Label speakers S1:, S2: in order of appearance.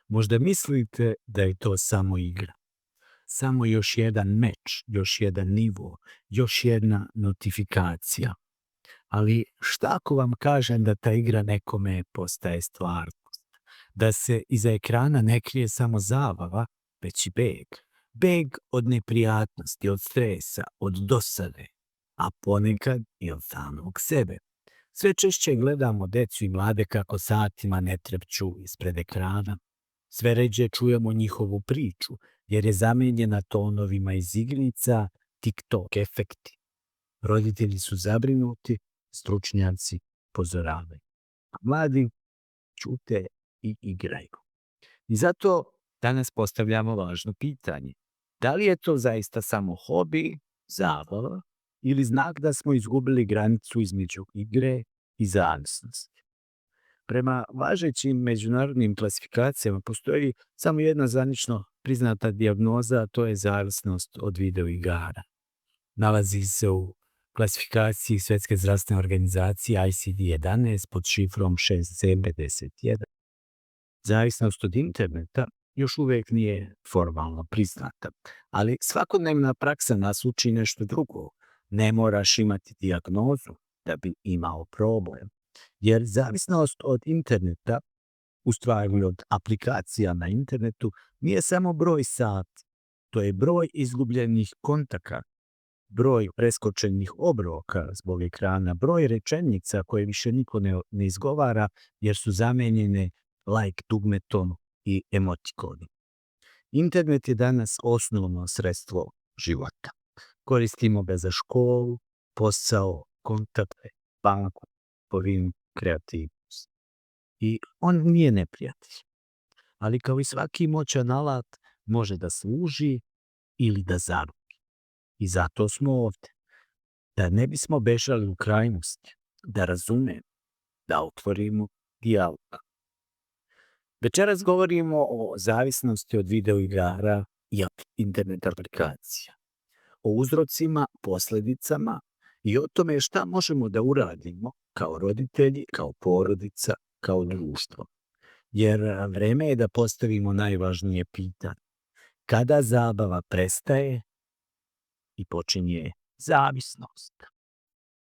S1: Možda mislite da je to samo igra, samo još jedan meč, još jedan nivo, još jedna notifikacija. Ali šta ako vam kažem da ta igra nekome postaje stvarnost? Da se iza ekrana ne krije samo zabava, već i beg. Beg od neprijatnosti, od stresa, od dosade, a ponekad i od samog sebe. Sve češće gledamo decu i mlade kako satima ne trepću ispred ekrana. Sve ređe čujemo njihovu priču, jer je zamenjena tonovima iz igrica, TikTok efekti. Roditelji su zabrinuti, stručnjaci pozoravaju. A mladi ćute i igraju. I zato danas postavljamo važno pitanje. Da li je to zaista samo hobi, zabava ili znak da smo izgubili granicu između igre i zavisnosti? Prema važećim međunarodnim klasifikacijama postoji samo jedna zvanično priznata dijagnoza, a to je zavisnost od videoigara. Nalazi se u klasifikaciji Svetske zdravstvene organizacije ICD-11 pod šifrom 6C51. Zavisnost od interneta još uvijek nije formalno priznata, ali svakodnevna praksa nas uči nešto drugo. Ne moraš imati dijagnozu da bi imao problem, jer zavisnost od interneta, u stvari od aplikacija na internetu, nije samo broj sati, to je broj izgubljenih kontakata, broj preskočenih obroka zbog ekrana, broj rečenica koje više niko ne izgovara jer su zamenjene like dugmetom i emotikonom. Internet je danas osnovno sredstvo života. Koristimo ga za školu, posao, kontakte, banku, kupovinu, kreativnost. I on nije neprijatelj. Ali kao i svaki moćan alat može da služi ili da zaruči. I zato smo ovde. Da ne bismo bežali u krajnosti, da razumemo, da otvorimo dijalog. Večeras govorimo o zavisnosti od videoigara i internet aplikacija. O uzrocima, posledicama i o tome šta možemo da uradimo kao roditelji, kao porodica, kao društvo. Jer vreme je da postavimo najvažnije pitanje. Kada zabava prestaje i počinje zavisnost?